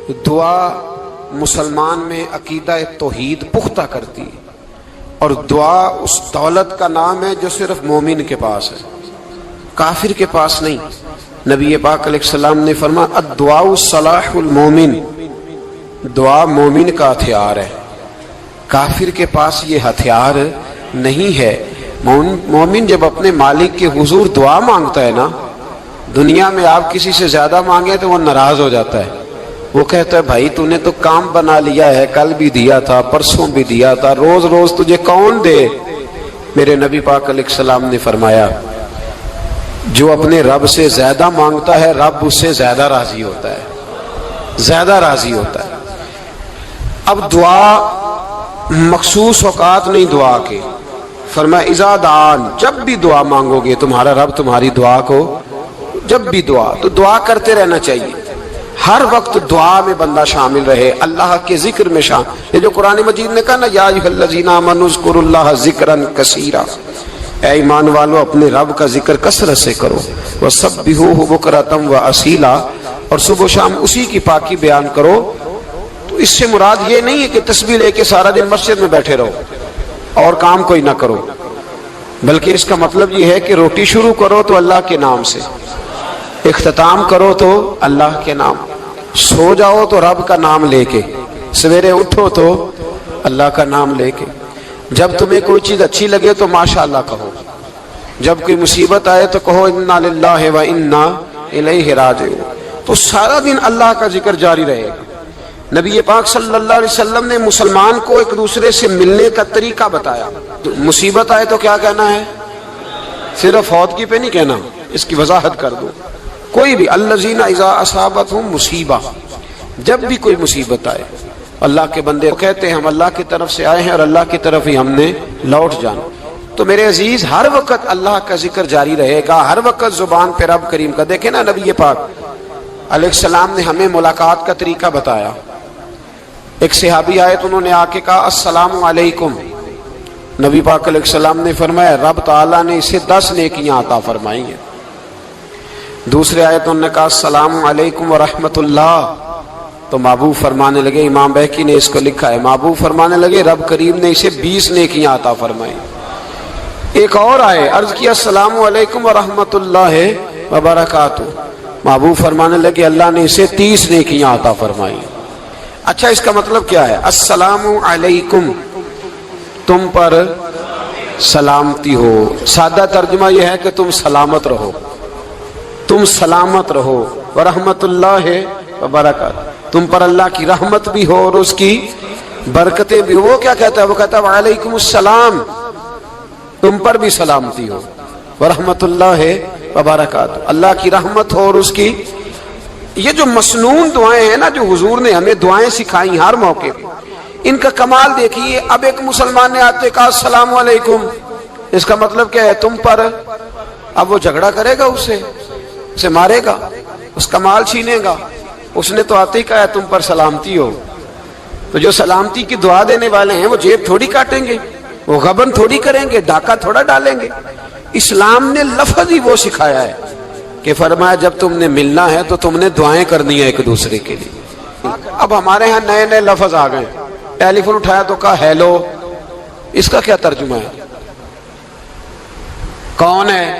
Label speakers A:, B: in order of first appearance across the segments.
A: دعا مسلمان میں عقیدہ توحید پختہ کرتی ہے، اور دعا اس دولت کا نام ہے جو صرف مومن کے پاس ہے، کافر کے پاس نہیں۔ نبی پاک علیہ السلام نے فرمایا الدعاء صلاح المومن، دعا مومن کا ہتھیار ہے، کافر کے پاس یہ ہتھیار نہیں ہے۔ مومن جب اپنے مالک کے حضور دعا مانگتا ہے نا، دنیا میں آپ کسی سے زیادہ مانگے تو وہ ناراض ہو جاتا ہے، وہ کہتا ہے بھائی تو نے تو کام بنا لیا ہے، کل بھی دیا تھا، پرسوں بھی دیا تھا، روز روز تجھے کون دے؟ میرے نبی پاک علیہ السلام نے فرمایا جو اپنے رب سے زیادہ مانگتا ہے رب اس سے زیادہ راضی ہوتا ہے، زیادہ راضی ہوتا ہے۔ اب دعا مخصوص اوقات نہیں دعا کے، فرمایا اذا دعان، جب بھی دعا مانگو گے تمہارا رب تمہاری دعا کو، جب بھی دعا تو دعا کرتے رہنا چاہیے، ہر وقت دعا میں بندہ شامل رہے، اللہ کے ذکر میں شامل۔ یہ جو قرآن مجید نے کہا نا یا ایھا الذین آمنوا اذکروا اللہ ذکرا کثیرا، اے ایمان والو اپنے رب کا ذکر کثرت سے کرو، وسبحوہ بکرۃ واصیلا، اور صبح و شام اسی کی پاکی بیان کرو۔ تو اس سے مراد یہ نہیں ہے کہ تسبیح لے کے سارا دن مسجد میں بیٹھے رہو اور کام کوئی نہ کرو، بلکہ اس کا مطلب یہ ہے کہ روٹی شروع کرو تو اللہ کے نام سے، اختتام کرو تو اللہ کے نام، سو جاؤ تو رب کا نام لے کے، سویرے اٹھو تو اللہ کا نام لے کے، جب تمہیں کوئی چیز اچھی لگے تو ماشاءاللہ کہو، جب کوئی مصیبت آئے تو کہو انا للہ و انا الیہ راجعون۔ تو سارا دن اللہ کا ذکر جاری رہے گا۔ نبی پاک صلی اللہ علیہ وسلم نے مسلمان کو ایک دوسرے سے ملنے کا طریقہ بتایا۔ مصیبت آئے تو کیا کہنا ہے؟ صرف فوت کی پہ نہیں کہنا، اس کی وضاحت کر دو۔ کوئی بھی الذین اذا اصابتہم مصیبہ، جب بھی کوئی مصیبت آئے، اللہ کے بندے کہتے ہیں ہم اللہ کی طرف سے آئے ہیں اور اللہ کی طرف ہی ہم نے لوٹ جانا۔ تو میرے عزیز ہر وقت اللہ کا ذکر جاری رہے گا، ہر وقت زبان پہ رب کریم کا۔ دیکھیں نا نبی پاک علیہ السلام نے ہمیں ملاقات کا طریقہ بتایا۔ ایک صحابی آئے تو انہوں نے آ کے کہا السلام علیکم، نبی پاک علیہ السلام نے فرمایا رب تعالیٰ نے اسے 10 نیکیاں عطا فرمائی ہیں۔ دوسرے آئے تو انہوں نے کہا السلام علیکم ورحمۃ اللہ، تو محبوب فرمانے لگے، امام بہقی نے اس کو لکھا ہے، محبوب فرمانے لگے رب کریم نے اسے 20 نیکیاں عطا فرمائی۔ ایک اور آئے، عرض کیا السلام علیکم ورحمۃ اللہ وبرکاتہ، محبوب فرمانے لگے اللہ نے اسے 30 نیکیاں عطا فرمائی۔ اچھا اس کا مطلب کیا ہے؟ السلام علیکم، تم پر سلامتی ہو، سادہ ترجمہ یہ ہے کہ تم سلامت رہو، تم سلامت رہو، ورحمۃ اللہ وبرکاتہ، تم پر اللہ کی رحمت بھی ہو اور اس کی برکتیں بھی ہو۔ وہ کیا کہتا ہے؟ وہ کہتا ہے وعلیکم السلام، تم پر بھی سلامتی ہو، ورحمۃ اللہ وبرکاتہ، اللہ کی رحمت ہو اور اس کی۔ یہ جو مسنون دعائیں ہیں نا جو حضور نے ہمیں دعائیں سکھائی ہر موقع پہ، ان کا کمال دیکھیے۔ اب ایک مسلمان نے آتے کہا السلام علیکم، اس کا مطلب کیا ہے؟ تم پر۔ اب وہ جھگڑا کرے گا اسے مارے گا، اس کا مال چھینے گا؟ اس نے تو آتے ہی کہا ہے تم پر سلامتی ہو۔ تو جو سلامتی کی دعا دینے والے ہیں وہ جیب تھوڑی کاٹیں گے، وہ غبن تھوڑی کریں گے، ڈاکہ تھوڑا ڈالیں گے۔ اسلام نے لفظ ہی وہ سکھایا ہے کہ فرمایا جب تم نے ملنا ہے تو تم نے دعائیں کرنی ہے ایک دوسرے کے لیے۔ اب ہمارے ہاں نئے نئے لفظ آ گئے، ٹیلی فون اٹھایا تو کہا ہیلو، اس کا کیا ترجمہ ہے؟ کون ہے؟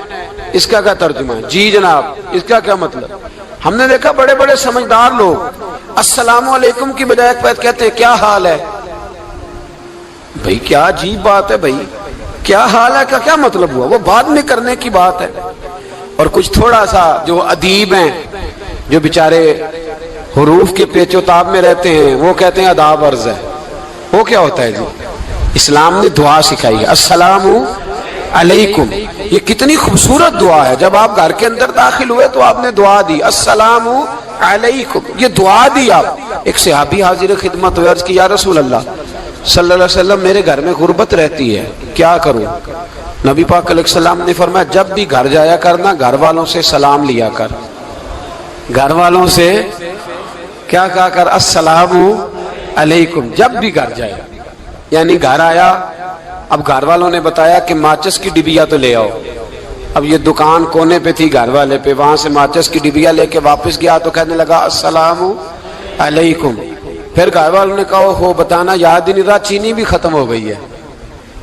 A: اس کا کیا ترجمہ ہے؟ جی جناب، اس کا کیا مطلب؟ ہم نے دیکھا بڑے بڑے سمجھدار لوگ السلام علیکم کی بجائے کہتے ہیں کیا حال ہے؟ بھئی کیا عجیب بات ہے، بھئی کیا حال ہے کا کیا مطلب ہوا؟ وہ بعد میں کرنے کی بات ہے۔ اور کچھ تھوڑا سا جو ادیب ہیں، جو بیچارے حروف کے پیچ و تاب میں رہتے ہیں، وہ کہتے ہیں آداب عرض ہے۔ وہ کیا ہوتا ہے جی؟ اسلام نے دعا سکھائی ہے السلام علیکم، یہ کتنی خوبصورت دعا ہے۔ جب آپ گھر کے اندر داخل ہوئے تو آپ نے دعا دی السلام علیکم، یہ دعا دی آپ۔ ایک صحابی حاضر خدمت ہوئے، عرض کی یا رسول اللہ صلی اللہ علیہ وسلم میرے گھر میں غربت رہتی ہے، کیا کروں؟ نبی پاک علیہ السلام نے فرمایا جب بھی گھر جایا کرنا گھر والوں سے سلام لیا کر، گھر والوں سے کیا کہا کر؟ السلام علیکم، جب بھی گھر جائے۔ یعنی گھر آیا، اب گھر والوں نے بتایا کہ ماچس کی ڈبیا تو لے آؤ۔ اب یہ دکان کونے پہ تھی گھر والے پہ، وہاں سے ماچس کی ڈبیا لے کے واپس گیا تو کہنے لگا السلام علیکم. پھر گھر والوں نے کہا ہو بتانا یاد ہی نہیں رہا, چینی بھی ختم ہو گئی ہے.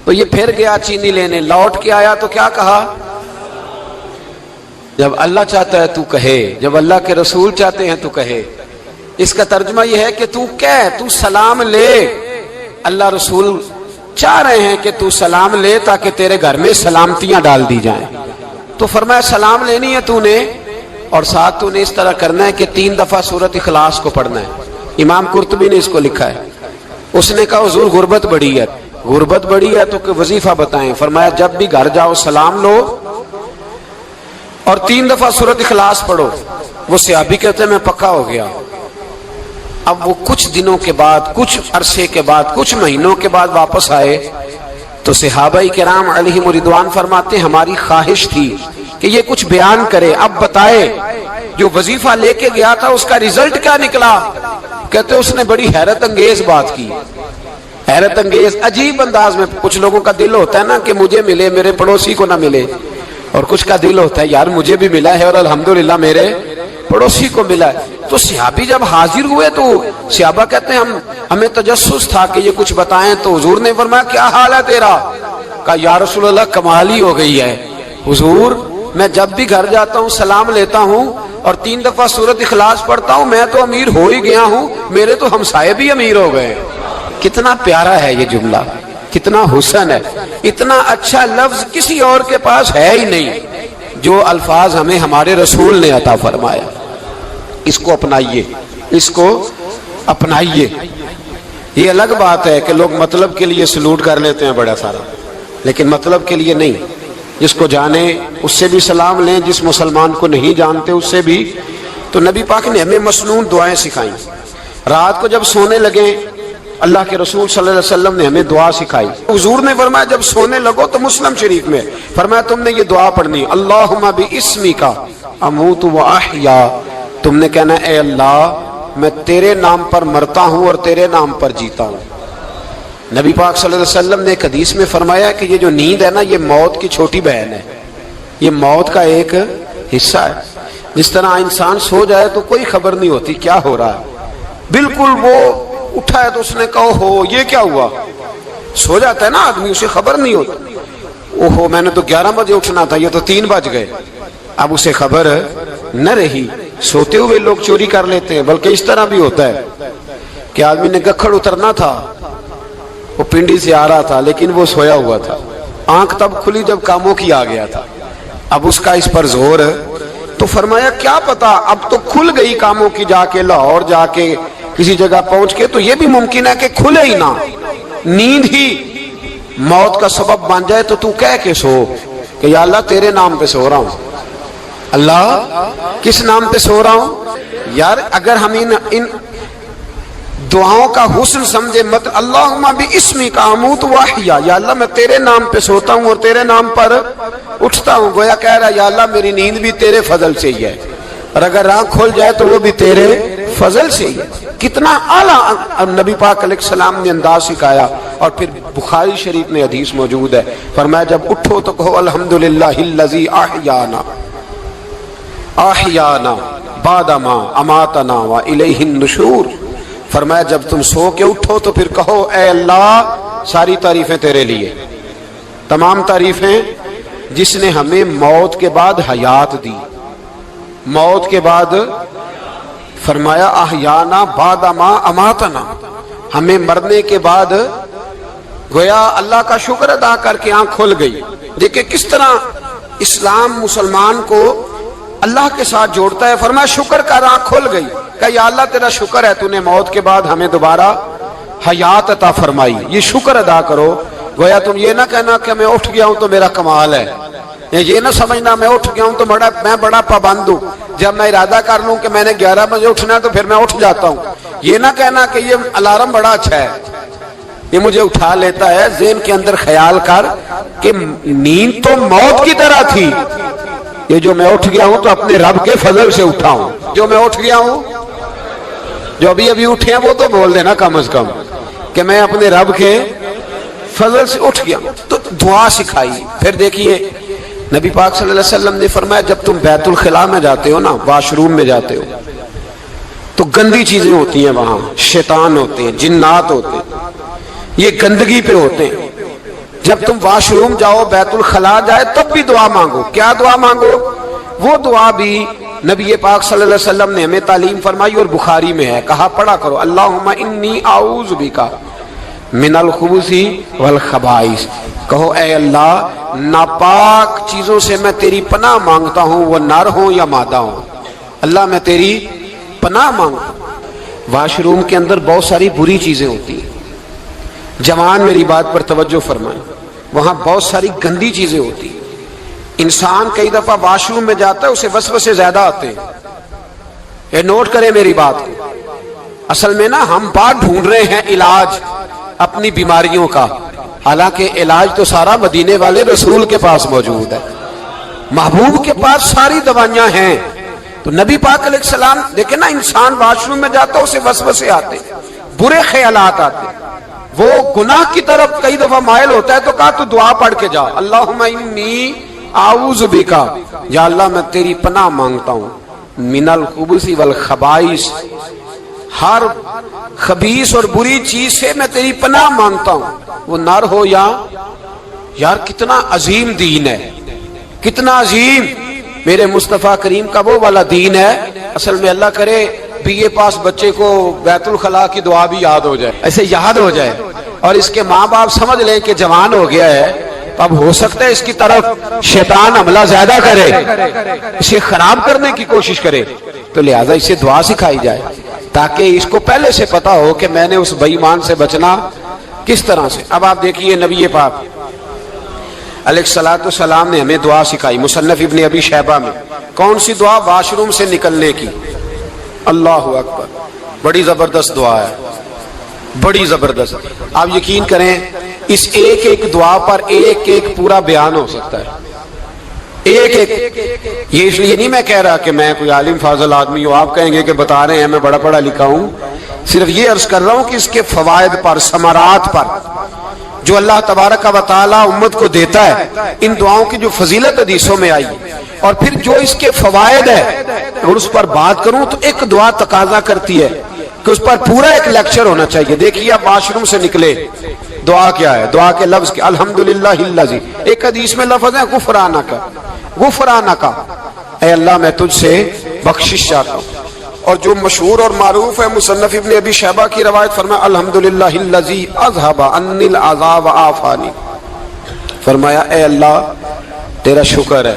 A: تو یہ پھر گیا چینی لینے, لوٹ کے آیا تو کیا کہا؟ جب اللہ چاہتا ہے تو کہے, جب اللہ کے رسول چاہتے ہیں تو کہے. اس کا ترجمہ یہ ہے کہ تو کہہ, تو سلام لے. اللہ رسول چاہ رہے ہیں کہ تو سلام لے تاکہ تیرے گھر میں سلامتیاں ڈال دی جائیں. تو فرمایا سلام لینی ہے تو نے, اور ساتھ تو نے اس طرح کرنا ہے کہ 3 دفعہ سورۃ اخلاص کو پڑھنا ہے. امام قرطبی نے اس کو لکھا ہے. اس نے کہا حضور غربت بڑی ہے. غربت بڑی ہے تو کہ وظیفہ بتائیں. فرمایا جب بھی گھر جاؤ سلام لو اور 3 دفعہ سورۃ اخلاص پڑھو. وہ صحابی کہتے ہیں میں پکا ہو گیا. اب وہ کچھ دنوں کے بعد, کچھ عرصے کے بعد, کچھ مہینوں کے بعد واپس آئے تو صحابہ کرام علیہم رضوان فرماتے ہماری خواہش تھی کہ یہ کچھ بیان کرے, اب بتائے جو وظیفہ لے کے گیا تھا اس کا ریزلٹ کیا نکلا. کہتے اس نے بڑی حیرت انگیز بات کی, حیرت انگیز عجیب انداز میں. کچھ لوگوں کا دل ہوتا ہے نا کہ مجھے ملے میرے پڑوسی کو نہ ملے, اور کچھ کا دل ہوتا ہے یار مجھے بھی ملا ہے اور الحمدللہ میرے پڑوسی کو ملا ہے. تو صحابی جب حاضر ہوئے تو صحابہ کہتے ہیں ہمیں تجسس تھا کہ یہ کچھ بتائیں. تو حضور نے فرمایا کیا حال ہے تیرا؟ کہا یا رسول اللہ کمال ہی ہو گئی ہے حضور, میں جب بھی گھر جاتا ہوں سلام لیتا ہوں اور 3 دفعہ سورۃ اخلاص پڑھتا ہوں. میں تو امیر ہو ہی گیا ہوں, میرے تو ہمسائے بھی امیر ہو گئے. کتنا پیارا ہے یہ جملہ, کتنا حسن ہے. اتنا اچھا لفظ کسی اور کے پاس ہے ہی نہیں جو الفاظ ہمیں ہمارے رسول نے عطا فرمایا. اس کو اپنائیے, اس کو اپنائیے. یہ الگ بات ہے کہ لوگ مطلب کے لیے سلوٹ کر لیتے ہیں بڑا سارا, لیکن مطلب کے لیے نہیں. جس کو جانے اس سے بھی سلام لیں, جس مسلمان کو نہیں جانتے اس سے بھی. تو نبی پاک نے ہمیں مسنون دعائیں سکھائیں. رات کو جب سونے لگے اللہ کے رسول صلی اللہ علیہ وسلم نے ہمیں دعا سکھائی. حضور نے فرمایا جب سونے لگو تو مسلم شریف میں فرمایا تم نے یہ دعا پڑھنی, اللہم باسمک اموت و احیا. تم نے کہنا اے اللہ میں تیرے نام پر مرتا ہوں اور تیرے نام پر جیتا ہوں. نبی پاک صلی اللہ علیہ وسلم نے ایک حدیث میں فرمایا کہ یہ جو نیند ہے نا یہ موت کی چھوٹی بہن ہے, یہ موت کا ایک حصہ ہے. جس طرح انسان سو جائے تو کوئی خبر نہیں ہوتی کیا ہو رہا ہے, بالکل وہ اٹھا ہے تو اس نے کہا ہو یہ کیا ہوا. سو جاتا ہے نا آدمی, اسے خبر نہیں ہوتی. اوہو میں نے تو 11 بجے اٹھنا تھا, یہ تو 3 بج گئے. اب اسے خبر نہ رہی. سوتے ہوئے لوگ چوری کر لیتے ہیں, بلکہ اس طرح بھی ہوتا ہے کہ آدمی نے گکھڑ اترنا تھا, وہ پنڈی سے آ رہا تھا لیکن وہ سویا ہوا تھا. آنکھ تب کھلی جب کاموں کی آ گیا تھا. اب اس کا اس پر زور, تو فرمایا کیا پتا اب تو کھل گئی کاموں کی, جا کے لاہور جا کے کسی جگہ پہنچ کے. تو یہ بھی ممکن ہے کہ کھلے ہی نہ, نیند ہی موت کا سبب بن جائے. تو کہہ کے سو کہ یا اللہ تیرے نام پہ سو رہا ہوں. اللہ کس نام پہ سو رہا ہوں یار. اگر ہم ان دعاؤں کا حسن سمجھے مت, اللہم باسمک اموت و احیا, یا اللہ میں تیرے نام پہ سوتا ہوں اور تیرے نام پر اٹھتا ہوں. گویا کہہ رہا یا اللہ میری نیند بھی تیرے فضل سے ہی ہے, اور اگر آنکھ کھل جائے تو وہ بھی تیرے فضل سے ہی ہے. کتنا اعلیٰ نبی پاک علیہ السلام نے انداز سکھایا. اور پھر بخاری شریف میں حدیث موجود ہے, فرمایا جب اٹھو تو کہو الحمدللہ الذی احیانا احیانا بعد ما اماتنا والیہ النشور. فرمایا جب تم سو کے اٹھو تو پھر کہو اے اللہ ساری تعریفیں تیرے لیے, تمام تعریفیں جس نے ہمیں موت کے بعد حیات دی, موت کے بعد. فرمایا احیانا بعد ما اماتنا, ہمیں مرنے کے بعد گویا اللہ کا شکر ادا کر کے آنکھ کھل گئی. دیکھیں کس طرح اسلام مسلمان کو اللہ کے ساتھ جوڑتا ہے. فرمایا شکر کر, آنکھ کھل گئی. کہ یا اللہ تیرا شکر ہے تو نے موت کے بعد ہمیں دوبارہ حیات عطا فرمائی, یہ شکر ادا کرو. گویا تم یہ نہ کہنا کہ میں اٹھ گیا ہوں تو میرا کمال ہے, یہ نہ سمجھنا میں اٹھ گیا ہوں تو میں بڑا پابند ہوں, جب میں ارادہ کر لوں کہ میں نے 11 بجے اٹھنا ہے تو پھر میں اٹھ جاتا ہوں. یہ نہ کہنا کہ یہ الارم بڑا اچھا ہے, یہ مجھے اٹھا لیتا ہے. ذہن کے اندر خیال کر کہ نیند تو موت کی طرح تھی, یہ جو میں اٹھ گیا ہوں تو اپنے رب کے فضل سے اٹھا ہوں. جو میں اٹھ گیا ہوں, جو ابھی اٹھے ہیں وہ تو بول دینا کم از کم کہ میں اپنے رب کے فضل سے اٹھ گیا. تو دعا سکھائی. پھر دیکھیے نبی پاک صلی اللہ علیہ وسلم نے فرمایا جب تم بیت الخلاء میں جاتے ہو نا, واش روم میں جاتے ہو, تو گندی چیزیں ہوتی ہیں وہاں، شیطان ہوتے ہیں، جنات ہوتے ہیں، یہ گندگی پہ ہوتے ہیں۔ جب تم واش روم جاؤ، بیت الخلا جائے، تب بھی دعا مانگو۔ کیا دعا مانگو؟ وہ دعا بھی نبی پاک صلی اللہ علیہ وسلم نے ہمیں تعلیم فرمائی اور بخاری میں ہے، کہا پڑھا کرو اللہم انی اعوذ بک من الخبث والخبائث۔ کہو اے اللہ ناپاک چیزوں سے میں تیری پناہ مانگتا ہوں، وہ نر ہوں یا مادہ ہوں، اللہ میں تیری پناہ مانگتا ہوں۔ واش روم کے اندر بہت ساری بری چیزیں ہوتی ہیں، جوان میری بات پر توجہ فرمائیں، وہاں بہت ساری گندی چیزیں ہوتی ہیں۔ انسان کئی دفعہ واش روم میں جاتا ہے، اسے وسوسے زیادہ آتے ہیں، یہ نوٹ کریں میری بات کو۔ اصل میں نا ہم بات ڈھونڈ رہے ہیں علاج اپنی بیماریوں کا، حالانکہ علاج تو سارا مدینے والے رسول کے پاس موجود ہے، محبوب کے پاس ساری دوائیاں ہیں۔ تو نبی پاک علیہ السلام دیکھیں نا، انسان واش روم میں جاتا ہے اسے وسوسے آتے، برے خیالات آتے، وہ گناہ کی طرف کئی دفعہ مائل ہوتا ہے، تو کہا تو دعا پڑھ کے جا اللہم انی اعوذ بک، یا اللہ میں تیری پناہ مانگتا ہوں من الخبث والخبائث، ہر خبیث اور بری چیز سے میں تیری پناہ مانگتا ہوں، وہ نر ہو یا یار کتنا عظیم دین ہے، کتنا عظیم میرے مصطفیٰ کریم کا وہ والا دین ہے۔ اصل میں اللہ کرے بی اے پاس بچے کو بیت الخلا کی دعا بھی یاد ہو جائے، ایسے یاد ہو جائے، اور اس کے ماں باپ سمجھ لیں کہ جوان ہو گیا ہے، تو اب ہو سکتا ہے اس کی طرف شیطان حملہ زیادہ کرے، اسے خراب کرنے کی کوشش کرے، تو لہذا اسے دعا سکھائی جائے تاکہ اس کو پہلے سے پتا ہو کہ میں نے اس بے ایمان سے بچنا کس طرح سے۔ اب آپ دیکھیے نبی پاک علیہ الصلوۃ والسلام نے ہمیں دعا سکھائی مصنف ابن ابی شیبہ میں۔ کون سی دعا؟ واش روم سے نکلنے کی۔ اللہ اکبر، بڑی زبردست دعا ہے، بڑی زبردست۔ آپ یقین کریں اس ایک ایک دعا پر ایک ایک پورا بیان ہو سکتا ہے، ایک ایک۔ یہ اس لیے نہیں میں کہہ رہا کہ میں کوئی عالم فاضل آدمی ہوں، آپ کہیں گے کہ بتا رہے ہیں میں بڑا پڑھا لکھا ہوں، صرف یہ عرض کر رہا ہوں کہ اس کے فوائد پر، ثمرات پر جو اللہ تبارک و تعالی امت کو دیتا ہے، ان دعاؤں کی جو فضیلت حدیثوں میں آئی، اور پھر جو اس کے فوائد ہے، اور اس پر بات کروں تو ایک دعا تقاضا کرتی ہے کہ اس پر پورا ایک لیکچر ہونا چاہیے۔ دیکھیے آپ واش روم سے نکلے، دعا کیا ہے؟ دعا کے لفظ کیا؟ الحمدللہ الذی، ایک حدیث میں لفظ ہے غفرانک، غفرانک، اے اللہ میں تجھ سے بخشش چاہتا ہوں۔ اور جو مشہور اور معروف ہے مصنف ابن ابی شیبہ کی روایت، فرمایا الحمدللہ الذی اذھب عنی العذاب وعافانی، فرمایا اے اللہ تیرا شکر ہے،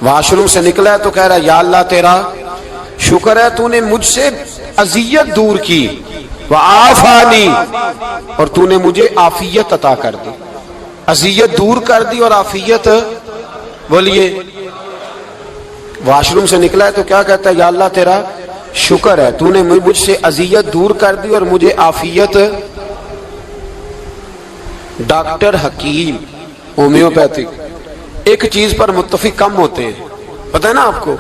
A: واش روم سے نکلا ہے تو کہہ رہا ہے یا اللہ تیرا شکر ہے تو نے مجھ سے اذیت دور کی، وعافانی، اور تو نے مجھے عافیت عطا کر دی، اذیت دور کر دی اور عافیت۔ بولیے واش روم سے نکلا ہے تو کیا کہتا ہے؟ یا اللہ تیرا شکر ہے تو نے مجھ سے اذیت دور کر دی اور مجھے عافیت۔ ڈاکٹر حکیم ہومیوپیتھک ایک چیز پر متفق کم ہوتے ہیں، پتہ ہے نا آپ کو،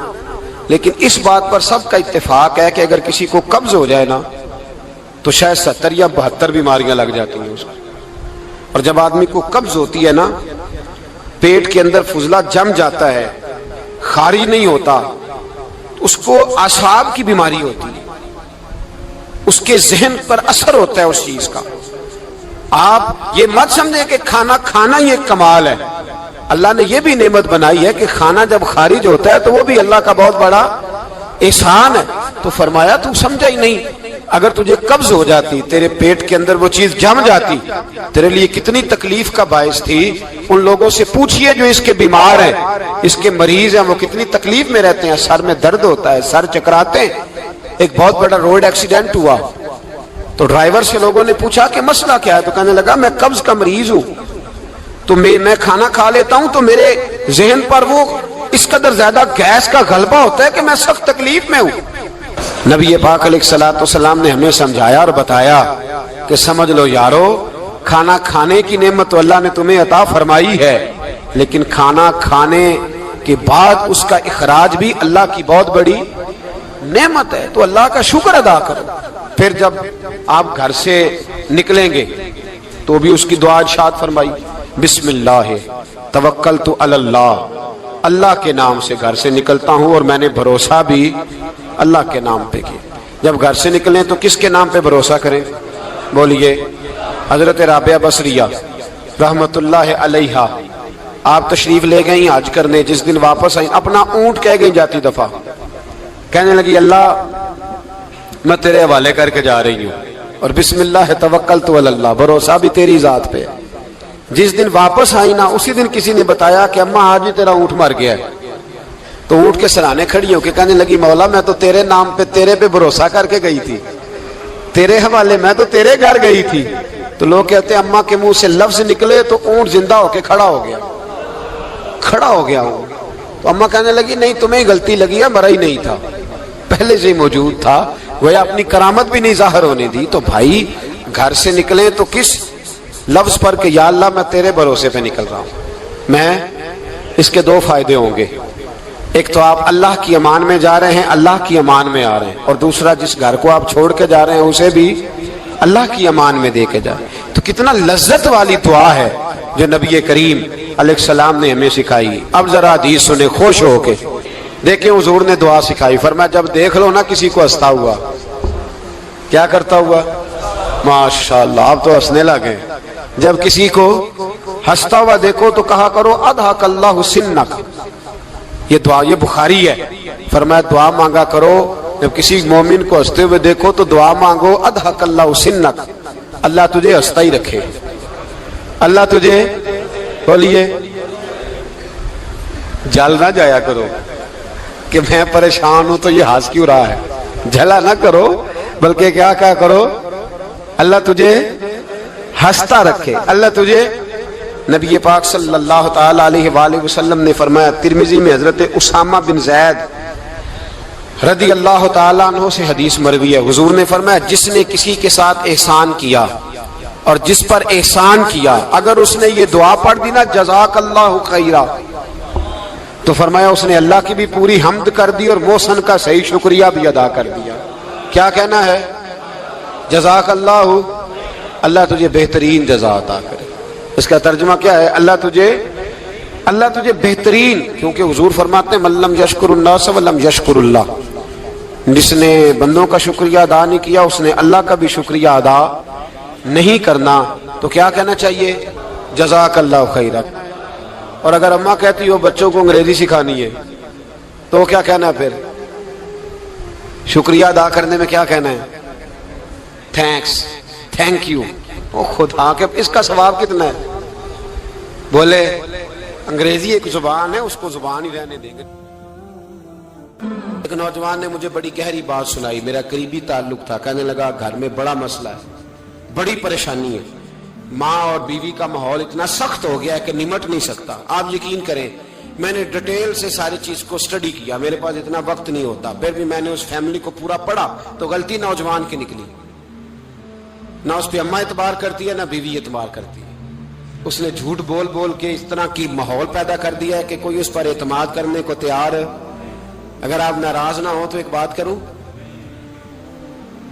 A: لیکن اس بات پر سب کا اتفاق ہے کہ اگر کسی کو قبض ہو جائے نا تو شاید 70 یا 72 بیماریاں لگ جاتی ہیں اس کو۔ اور جب آدمی کو قبض ہوتی ہے نا، پیٹ کے اندر فضلہ جم جاتا ہے، خارج نہیں ہوتا، اس کو اعصاب کی بیماری ہوتی ہے، اس کے ذہن پر اثر ہوتا ہے اس چیز کا۔ آپ یہ مت سمجھیں کہ کھانا کھانا ہی ایک کمال ہے، اللہ نے یہ بھی نعمت بنائی ہے کہ کھانا جب خارج ہوتا ہے تو وہ بھی اللہ کا بہت بڑا احسان ہے۔ تو فرمایا تو سمجھا ہی نہیں، اگر تجھے قبض ہو جاتی، تیرے پیٹ کے اندر وہ چیز جم جاتی، تیرے لیے کتنی تکلیف کا باعث تھی۔ ان لوگوں سے پوچھئے جو اس کے بیمار ہیں، اس کے مریض ہیں، وہ کتنی تکلیف میں رہتے ہیں، سر میں درد ہوتا ہے، سر چکراتے ہیں۔ ایک بہت بڑا روڈ ایکسیڈنٹ ہوا تو ڈرائیور سے لوگوں نے پوچھا کہ مسئلہ کیا ہے، تو کہنے لگا میں قبض کا مریض ہوں، تو میں کھانا کھا لیتا ہوں تو میرے ذہن پر وہ اس قدر زیادہ گیس کا غلبہ ہوتا ہے کہ میں سخت تکلیف میں ہوں۔ نبی پاک علیہ الصلوۃ والسلام نے ہمیں سمجھایا اور بتایا کہ سمجھ لو یارو، کھانا کھانے کی نعمت تو اللہ نے تمہیں عطا فرمائی ہے، لیکن کھانا کھانے کے بعد اس کا اخراج بھی اللہ کی بہت بڑی نعمت ہے، تو اللہ کا شکر ادا کرو۔ پھر جب آپ گھر سے نکلیں گے تو بھی اس کی دعا ارشاد فرمائی، بسم اللہ توکلت علی اللہ، اللہ کے نام سے گھر سے نکلتا ہوں اور میں نے بھروسہ بھی اللہ کے نام پہ کیا۔ جب گھر سے نکلیں تو کس کے نام پہ بھروسہ کریں؟ بولیے حضرت رابعہ بصریہ رحمت اللہ علیہا، آپ تشریف لے گئیں حج کرنے، جس دن واپس آئیں اپنا اونٹ کہہ گئی جاتی دفعہ، کہنے لگی اللہ میں تیرے حوالے کر کے جا رہی ہوں اور بسم اللہ توکلت علی اللہ، بھروسہ بھی تیری ذات پہ۔ جس دن واپس آئی نا اسی دن کسی نے بتایا کہ اماں آج ہی تیرا اونٹ مر گیا ہے، تو اونٹ کے سرانے کھڑی ہو کے کہنے لگی مولا میں تو تیرے نام پہ تیرے پہ بھروسہ کر کے گئی تھی، تیرے حوالے میں تو تیرے گھر گئی تھی۔ تو لوگ کہتے ہیں اماں کے منہ سے لفظ نکلے تو اونٹ زندہ ہو کے کھڑا ہو گیا، کھڑا ہو گیا ہوں۔ تو اماں کہنے لگی نہیں تمہیں غلطی لگی ہے، مرا ہی نہیں تھا، پہلے سے ہی موجود تھا، وہ اپنی کرامت بھی نہیں ظاہر ہونے دی۔ تو بھائی گھر سے نکلیں تو کس لفظ پر کہ یا اللہ میں تیرے بھروسے پہ نکل رہا ہوں میں، اس کے دو فائدے ہوں گے، ایک تو آپ اللہ کی امان میں جا رہے ہیں، اللہ کی امان میں آ رہے ہیں، اور دوسرا جس گھر کو آپ چھوڑ کے جا رہے ہیں اسے بھی اللہ کی امان میں دے کے جائیں۔ تو کتنا لذت والی دعا ہے جو نبی کریم علیہ السلام نے ہمیں سکھائی۔ اب ذرا حدیث سنیں خوش ہو کے، دیکھیں حضور نے دعا سکھائی، فرمایا جب دیکھ لو نا کسی کو ہنستا ہوا، کیا کرتا ہوا؟ ماشاءاللہ آپ تو ہنسنے لگے۔ جب کسی کو ہنستا ہوا دیکھو تو کہا کرو اضحک اللہ سنک، یہ دعا یہ بخاری ہے، فرمایا دعا مانگا کرو جب کسی مومن کو ہنستے ہوئے دیکھو تو دعا مانگو اضحک اللہ سنک، اللہ تجھے ہنستا ہی رکھے، اللہ تجھے، بولیے جل نہ جایا کرو کہ میں پریشان ہوں تو یہ ہنس کیوں رہا ہے، جھلا نہ کرو، بلکہ کیا کرو اللہ تجھے ہنستا رکھے، اللہ تجھے۔ نبی پاک صلی اللہ تعالی علیہ وآلہ وسلم نے فرمایا، ترمذی میں حضرت اسامہ بن زید رضی اللہ تعالیٰ عنہ سے حدیث مروی ہے، حضور نے فرمایا جس نے کسی کے ساتھ احسان کیا اور جس پر احسان کیا، اگر اس نے یہ دعا پڑھ دی نا جزاک اللہ خیرا، تو فرمایا اس نے اللہ کی بھی پوری حمد کر دی اور محسن کا صحیح شکریہ بھی ادا کر دیا۔ کیا کہنا ہے؟ جزاک اللہ، اللہ تجھے بہترین جزا عطا کرے۔ اس کا ترجمہ کیا ہے؟ اللہ تجھے بہترین، کیونکہ حضور فرماتے ہیں من لم یشکر الناس ولم یشکر اللہ، جس نے بندوں کا شکریہ ادا نہیں کیا اس نے اللہ کا بھی شکریہ ادا نہیں کرنا۔ تو کیا کہنا چاہیے؟ جزاک اللہ خیرا۔ اور اگر اماں کہتی ہو بچوں کو انگریزی سکھانی ہے تو کیا کہنا ہے؟ پھر شکریہ ادا کرنے میں کیا کہنا ہے؟ Thanks, thank you. او خدا کے اس کا ثواب کتنا ہے؟ بولے انگریزی ایک زبان ہے، اس کو زبان ہی رہنے دیں گے۔ ایک نوجوان نے مجھے بڑی گہری بات سنائی، میرا قریبی تعلق تھا، کہنے لگا گھر میں بڑا مسئلہ ہے، بڑی پریشانی ہے، ماں اور بیوی کا ماحول اتنا سخت ہو گیا ہے کہ نمٹ نہیں سکتا۔ آپ یقین کریں میں نے ڈیٹیل سے ساری چیز کو سٹڈی کیا، میرے پاس اتنا وقت نہیں ہوتا، پھر بھی میں نے اس فیملی کو پورا پڑھا تو غلطی نوجوان کی نکلی، نہ اس پہ اماں اعتبار کرتی ہے نہ بیوی اعتبار کرتی ہے۔ اس نے جھوٹ بول بول کے اس طرح کی ماحول پیدا کر دیا ہے کہ کوئی اس پر اعتماد کرنے کو تیار ہے۔ اگر آپ ناراض نہ ہو تو ایک بات کروں،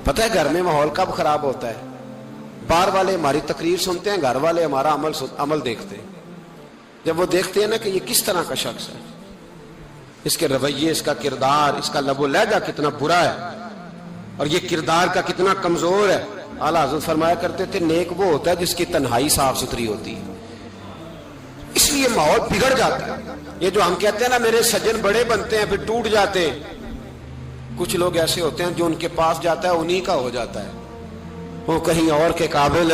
A: پتہ ہے گھر میں ماحول کب خراب ہوتا ہے؟ باہر والے ہماری تقریر سنتے ہیں، گھر والے ہمارا عمل دیکھتے ہیں۔ جب وہ دیکھتے ہیں نا کہ یہ کس طرح کا شخص ہے، اس کے رویے، اس کا کردار، اس کا لب و لہجہ کتنا برا ہے اور یہ کردار کا کتنا کمزور ہے۔ اعلیٰ حضرت فرمایا کرتے تھے نیک وہ ہوتا ہے جس کی تنہائی صاف ستھری ہوتی ہے، اس لیے ماحول بگڑ جاتا ہے۔ یہ جو ہم کہتے ہیں نا میرے سجن بڑے بنتے ہیں پھر ٹوٹ جاتے ہیں، کچھ لوگ ایسے ہوتے ہیں جو ان کے پاس جاتا ہے انہی کا ہو جاتا ہے، وہ کہیں اور کے قابل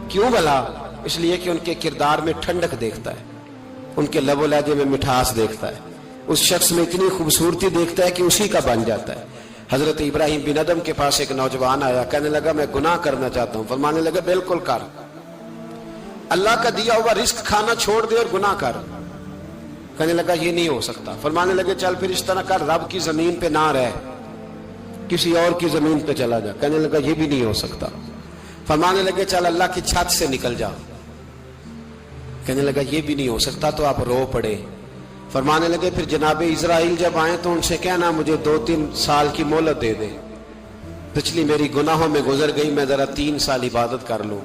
A: کیوں بھلا؟ اس لیے کہ ان کے کردار میں ٹھنڈک دیکھتا ہے، ان کے لب و لہجے میں مٹھاس دیکھتا ہے، اس شخص میں اتنی خوبصورتی دیکھتا ہے کہ اسی کا بن جاتا ہے۔ حضرت ابراہیم بن ادم کے پاس ایک نوجوان آیا، کہنے لگا میں گناہ کرنا چاہتا ہوں، فرمانے لگا بالکل کر، اللہ کا دیا ہوا رزق کھانا چھوڑ دے اور گناہ کر۔ کہنے لگا یہ نہیں ہو سکتا، فرمانے لگے چل پھر اس طرح کر، رب کی زمین پہ نہ رہ، کسی اور کی زمین پہ چلا جا۔ کہنے لگا یہ بھی نہیں ہو سکتا، فرمانے لگے چل اللہ کی چھت سے نکل جا۔ کہنے لگا یہ بھی نہیں ہو سکتا، تو آپ رو پڑے۔ فرمانے لگے پھر جناب اسرائیل جب آئیں تو ان سے کہنا مجھے 2-3 سال کی مہلت دے دیں، پچھلی میری گناہوں میں گزر گئی، میں ذرا 3 سال عبادت کر لوں۔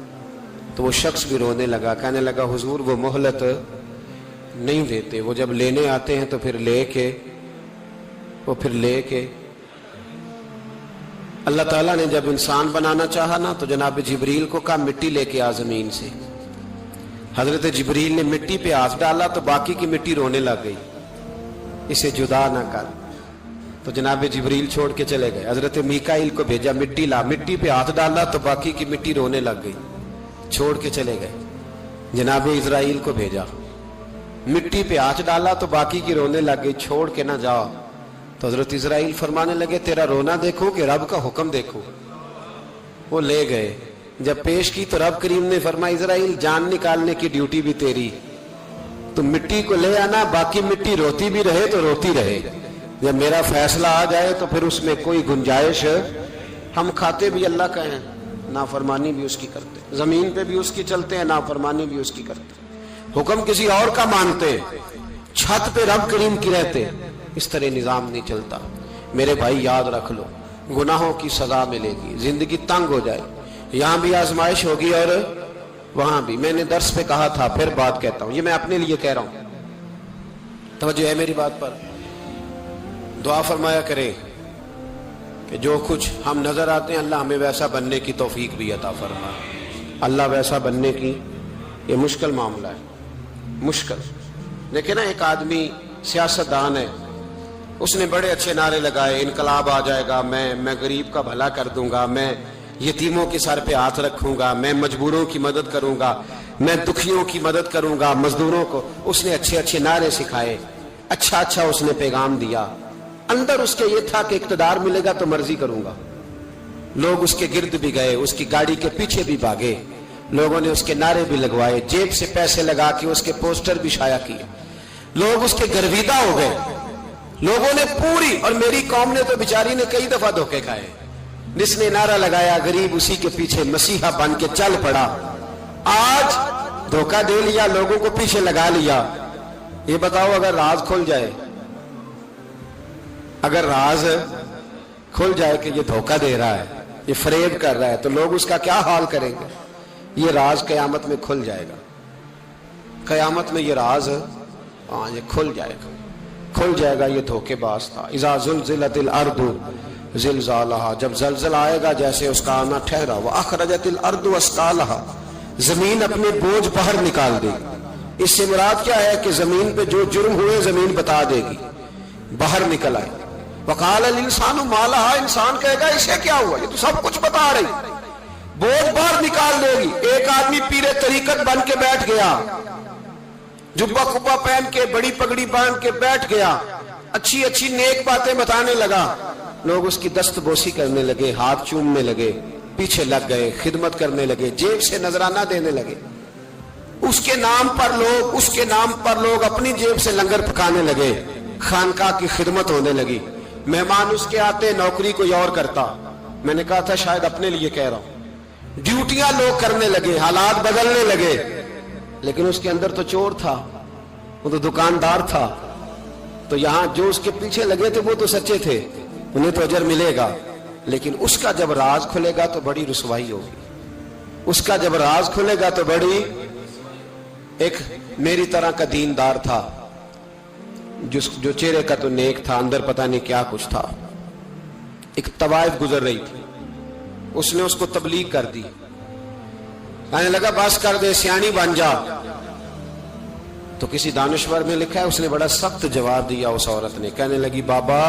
A: تو وہ شخص بھی رونے لگا، کہنے لگا حضور وہ مہلت نہیں دیتے، وہ جب لینے آتے ہیں تو پھر لے کے اللہ تعالیٰ نے جب انسان بنانا چاہا نا تو جناب جبریل کو کہا مٹی لے کے آ زمین سے. حضرت جبریل نے مٹی پہ ہاتھ ڈالا تو باقی کی مٹی رونے لگ گئی, اسے جدا نہ کر. تو جناب جبریل چھوڑ کے چلے گئے. حضرت میکائیل کو بھیجا, مٹی لا, مٹی پہ ہاتھ ڈالا تو باقی کی مٹی رونے لگ گئی, چھوڑ کے چلے گئے. جناب اسرائیل کو بھیجا, مٹی پہ ہاتھ ڈالا تو باقی کی رونے لگ گئی, چھوڑ کے نہ جاؤ. تو حضرت اسرائیل فرمانے لگے تیرا رونا دیکھو کہ رب کا حکم دیکھو. وہ لے گئے, جب پیش کی تو رب کریم نے فرمایا اسرائیل جان نکالنے کی ڈیوٹی بھی تیری, تو مٹی کو لے آنا, باقی مٹی روتی بھی رہے تو روتی رہے. جب میرا فیصلہ آ جائے تو پھر اس میں کوئی گنجائش, ہم کھاتے بھی اللہ کا ہیں, نافرمانی بھی اس کی کرتے, زمین پہ بھی اس کی چلتے ہیں, نافرمانی بھی اس کی کرتے, حکم کسی اور کا مانتے, چھت پہ رب کریم کی رہتے. اس طرح نظام نہیں چلتا. میرے بھائی یاد رکھ لو, گناہوں کی سزا ملے گی, زندگی تنگ ہو جائے, یہاں بھی آزمائش ہوگی اور وہاں بھی. میں نے درس پہ کہا تھا, پھر بات کہتا ہوں, یہ میں اپنے لیے کہہ رہا ہوں, توجہ ہے میری بات پر. دعا فرمایا کریں کہ جو کچھ ہم نظر آتے ہیں اللہ ہمیں ویسا بننے کی توفیق بھی عطا فرمائے. اللہ ویسا بننے کی یہ مشکل معاملہ ہے, مشکل. دیکھیں نا, ایک آدمی سیاستدان ہے, اس نے بڑے اچھے نعرے لگائے, انقلاب آ جائے گا, میں غریب کا بھلا کر دوں گا, میں یتیموں کے سر پہ ہاتھ رکھوں گا, میں مجبوروں کی مدد کروں گا, میں دکھیوں کی مدد کروں گا, مزدوروں کو. اس نے اچھے اچھے نعرے سکھائے, اچھا اس نے پیغام دیا. اندر اس کے یہ تھا کہ اقتدار ملے گا تو مرضی کروں گا. لوگ اس کے گرد بھی گئے, اس کی گاڑی کے پیچھے بھی بھاگے, لوگوں نے اس کے نعرے بھی لگوائے, جیب سے پیسے لگا کے اس کے پوسٹر بھی شائع کیے. لوگ اس کے گرویدہ ہو گئے, لوگوں نے پوری, اور میری قوم نے تو بیچاری نے کئی دفعہ دھوکے کھائے. جس نے نعرہ لگایا غریب اسی کے پیچھے مسیحا بن کے چل پڑا. آج دھوکہ دے لیا, لوگوں کو پیچھے لگا لیا. یہ بتاؤ اگر راز کھل جائے, اگر راز کھل جائے کہ یہ دھوکہ دے رہا ہے, یہ فریب کر رہا ہے, تو لوگ اس کا کیا حال کریں گے؟ یہ راز قیامت میں کھل جائے گا. قیامت میں یہ راز یہ کھل جائے گا, کھل جائے گا. یہ دھوکے باز تھا. اذا زلزلت الارض زلزالہا, جب زلزلہ آئے گا جیسے اس کا آنا ٹھہرا. واخرجت الارض اثقالہا, زمین اپنے بوجھ باہر نکال دے گی. اس سے مراد کیا ہے کہ زمین پہ جو جرم ہوئے زمین بتا دے گی, باہر نکل آئے. وقال الانسان ما لہا, انسان کہے گا اسے کیا ہوا, یہ تو سب کچھ بتا رہی. بوجھ باہر نکال دے گی. ایک آدمی پیر طریقت بن کے بیٹھ گیا, جبہ کبا پہن کے, بڑی پگڑی باندھ کے بیٹھ گیا, اچھی اچھی نیک باتیں بتانے لگا. لوگ اس کی دست بوسی کرنے لگے, ہاتھ چومنے لگے, پیچھے لگ گئے, خدمت کرنے لگے, جیب سے نذرانہ دینے لگے. اس کے نام پر لوگ اپنی جیب سے لنگر پکانے لگے, خانقاہ کی خدمت ہونے لگی. مہمان اس کے آتے, نوکری کوئی اور کرتا. میں نے کہا تھا شاید اپنے لیے کہہ رہا ہوں. ڈیوٹیاں لوگ کرنے لگے, حالات بدلنے لگے. لیکن اس کے اندر تو چور تھا, وہ تو دکاندار تھا. تو یہاں جو اس کے پیچھے لگے تھے وہ تو سچے تھے, انہیں تو اجر ملے گا. لیکن اس کا جب راز کھلے گا تو بڑی رسوائی ہوگی. اس کا جب راز کھلے گا تو بڑی. ایک میری طرح کا دیندار تھا, جو چہرے کا تو نیک تھا, اندر پتہ نہیں کیا کچھ تھا. ایک طوائف گزر رہی تھی, اس نے اس کو تبلیغ کر دی. کہنے لگا بس کر دے, سیانی بن جا. تو کسی دانشور میں لکھا ہے اس نے بڑا سخت جواب دیا. اس عورت نے کہنے لگی بابا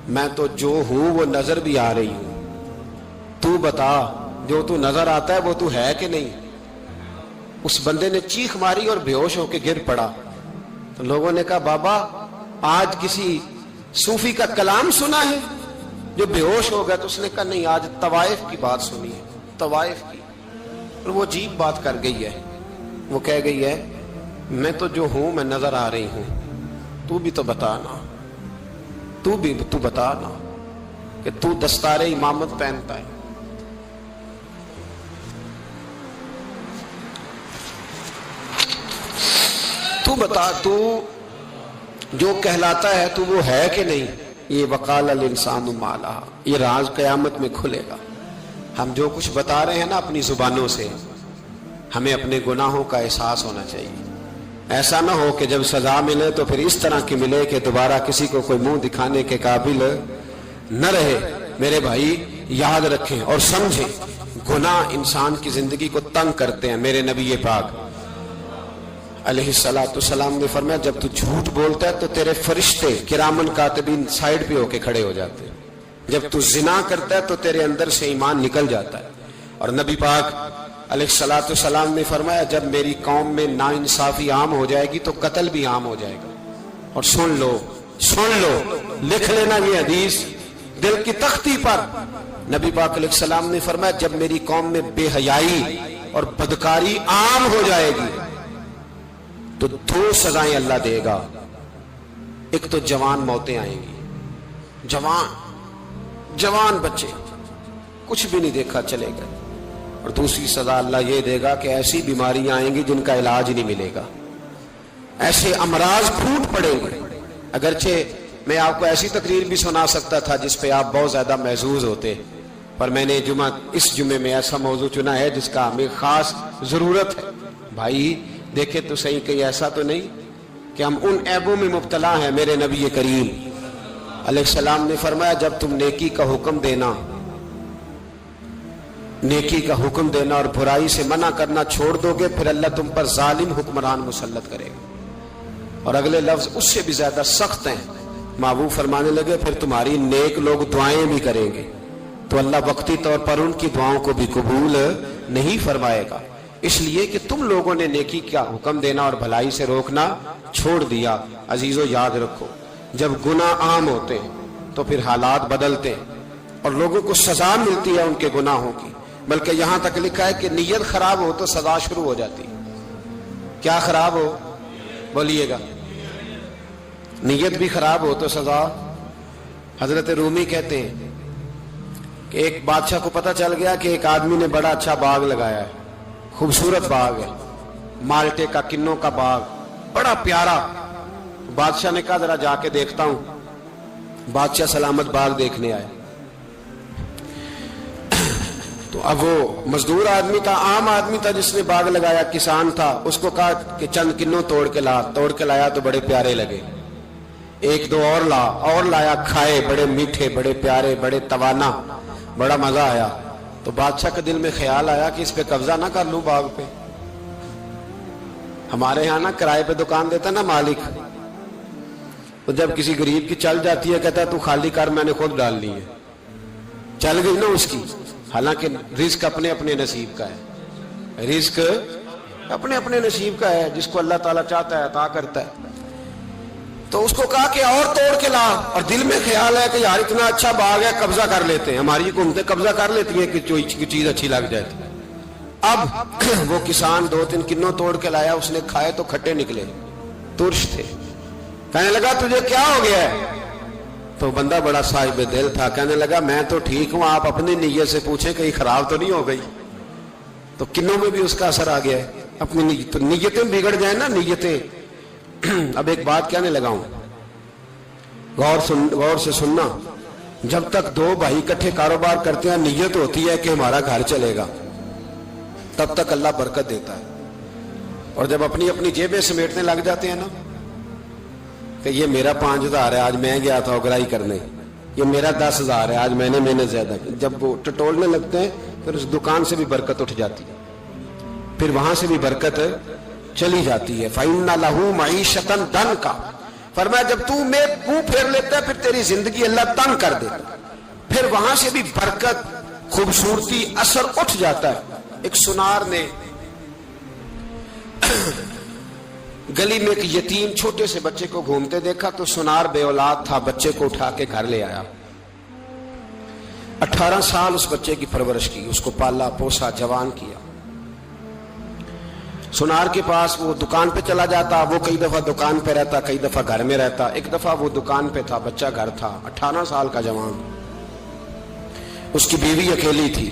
A: میں تو جو ہوں وہ نظر بھی آ رہی ہوں, تو بتا جو تو نظر آتا ہے وہ تو ہے کہ نہیں. اس بندے نے چیخ ماری اور بے ہوش ہو کے گر پڑا. تو لوگوں نے کہا بابا آج کسی صوفی کا کلام سنا ہے جو بے ہوش ہو گیا. تو اس نے کہا نہیں, آج طوائف کی بات سنی ہے, طوائف کی. اور وہ عجیب بات کر گئی ہے. وہ کہہ گئی ہے میں تو جو ہوں میں نظر آ رہی ہوں, تو بھی تو بتانا, تو بتانا کہ تو دستار امامت پہنتا ہے. تو بتا, تو جو کہلاتا ہے تو وہ ہے کہ نہیں. یہ وقال الانسان ما لہا, یہ راز قیامت میں کھلے گا. ہم جو کچھ بتا رہے ہیں نا اپنی زبانوں سے, ہمیں اپنے گناہوں کا احساس ہونا چاہیے. ایسا نہ ہو کہ جب سزا ملے تو پھر اس طرح کی ملے کہ دوبارہ کسی کو کوئی منہ دکھانے کے قابل نہ رہے. میرے بھائی یاد رکھیں اور سمجھیں، گناہ انسان کی زندگی کو تنگ کرتے ہیں۔ میرے نبی پاک علیہ الصلوۃ والسلام نے فرمایا جب تو جھوٹ بولتا ہے تو تیرے فرشتے کرامن کاتبین سائڈ پہ ہو کے کھڑے ہو جاتے ہیں، جب تو زنا کرتا ہے تو تیرے اندر سے ایمان نکل جاتا ہے۔ اور نبی پاک علیہ الصلوۃ والسلام نے فرمایا جب میری قوم میں ناانصافی عام ہو جائے گی تو قتل بھی عام ہو جائے گا۔ اور سن لو لکھ لینا یہ حدیث دل کی تختی پر، نبی پاک علیہ السلام نے فرمایا جب میری قوم میں بے حیائی اور بدکاری عام ہو جائے گی تو 2 سزائیں اللہ دے گا۔ ایک تو جوان موتیں آئیں گی، جوان بچے کچھ بھی نہیں دیکھا چلے گئے، اور دوسری سزا اللہ یہ دے گا کہ ایسی بیماریاں آئیں گی جن کا علاج نہیں ملے گا، ایسے امراض پھوٹ پڑیں گے۔ اگرچہ میں آپ کو ایسی تقریر بھی سنا سکتا تھا جس پہ آپ بہت زیادہ محظوظ ہوتے، پر میں نے اس جمعے میں ایسا موضوع چنا ہے جس کا ہمیں خاص ضرورت ہے۔ بھائی دیکھے تو صحیح کہیں ایسا تو نہیں کہ ہم ان عیبوں میں مبتلا ہیں۔ میرے نبی کریم علیہ السلام نے فرمایا جب تم نیکی کا حکم دینا اور برائی سے منع کرنا چھوڑ دو گے پھر اللہ تم پر ظالم حکمران مسلط کرے گا۔ اور اگلے لفظ اس سے بھی زیادہ سخت ہیں، محبوب فرمانے لگے پھر تمہاری نیک لوگ دعائیں بھی کریں گے تو اللہ وقتی طور پر ان کی دعاؤں کو بھی قبول نہیں فرمائے گا، اس لیے کہ تم لوگوں نے نیکی کا حکم دینا اور بھلائی سے روکنا چھوڑ دیا۔ عزیزو یاد رکھو جب گناہ عام ہوتے ہیں تو پھر حالات بدلتے ہیں اور لوگوں کو سزا ملتی ہے ان کے گناہوں کی، بلکہ یہاں تک لکھا ہے کہ نیت خراب ہو تو سزا شروع ہو جاتی۔ کیا خراب ہو؟ بولیے گا۔ نیت بھی خراب ہو تو سزا۔ حضرت رومی کہتے ہیں کہ ایک بادشاہ کو پتہ چل گیا کہ ایک آدمی نے بڑا اچھا باغ لگایا ہے، خوبصورت باغ ہے، مالٹے کا کنوں کا باغ بڑا پیارا۔ بادشاہ نے کہا ذرا جا کے دیکھتا ہوں۔ بادشاہ سلامت باغ دیکھنے آئے تو اب وہ مزدور آدمی تھا، عام آدمی تھا جس نے باغ لگایا، کسان تھا، اس کو کہا کہ چند کنوں توڑ کے لایا تو بڑے پیارے لگے۔ ایک دو اور لایا، کھائے، بڑے میٹھے، بڑے پیارے، بڑے توانا، بڑا مزہ آیا۔ تو بادشاہ کے دل میں خیال آیا کہ اس پہ قبضہ نہ کر لوں باغ پہ۔ ہمارے یہاں نا کرائے پہ دکان دیتا نا مالک، تو جب کسی غریب کی چل جاتی ہے کہتا ہے تو خالی کر، میں نے خود ڈالنی ہے۔ چل گئی نا اس کی، حالانکہ رزق اپنے اپنے نصیب کا ہے، رزق اپنے اپنے نصیب کا ہے، جس کو اللہ تعالیٰ چاہتا ہے عطا کرتا ہے۔ تو اس کو کہا کہ اور توڑ کے لا، اور دل میں خیال ہے کہ یار اتنا اچھا باغ ہے قبضہ کر لیتے ہیں، ہماری حکومتیں قبضہ کر لیتی ہیں کہ کوئی چیز اچھی لگ جائے۔ اب وہ کسان 2-3 کنوں توڑ کے لایا، اس نے کھائے تو کھٹے نکلے، ترش تھے۔ کہنے لگا تجھے کیا ہو گیا ہے؟ تو بندہ بڑا صاحب دل تھا، کہنے لگا میں تو ٹھیک ہوں، آپ اپنی نیت سے پوچھیں کہیں خراب تو نہیں ہو گئی۔ تو کنوں میں بھی اس کا اثر آ گیا ہے، اپنی نیتیں بگڑ جائیں نا، نیتیں۔ اب ایک بات کہنے لگا ہوں، غور سے سننا، جب تک 2 بھائی اکٹھے کاروبار کرتے ہیں نیت ہوتی ہے کہ ہمارا گھر چلے گا، تب تک اللہ برکت دیتا ہے۔ اور جب اپنی اپنی جیبیں سمیٹنے لگ جاتے ہیں نا کہ یہ میرا 5000 ہے، آج میں گیا تھا اگرائی کرنے، یہ میرا 10,000 ہے، آج میں نے محنت زیادہ کی، جب وہ ٹٹولنے لگتے ہیں پھر اس دکان سے بھی برکت اٹھ جاتی ہے، پھر وہاں سے بھی برکت چلی جاتی ہے۔ فَإِنَّ لَهُ مَعِيشَةً ضَنْكَ، فرمایا جب تو میں منہ پھیر لیتا ہے پھر تیری زندگی اللہ تنگ کر دیتا، پھر وہاں سے بھی برکت، خوبصورتی، اثر اٹھ جاتا ہے۔ ایک سنار نے گلی میں ایک یتیم چھوٹے سے بچے کو گھومتے دیکھا تو سنار بے اولاد تھا، بچے کو اٹھا کے گھر لے آیا، 18 سال اس بچے کی پرورش کی، اس کو پالا پوسا، جوان کیا۔ سنار کے پاس وہ دکان پہ چلا جاتا، وہ کئی دفعہ دکان پہ رہتا، کئی دفعہ گھر میں رہتا۔ ایک دفعہ وہ دکان پہ تھا، بچہ گھر تھا، 18 سال کا جوان، اس کی بیوی اکیلی تھی۔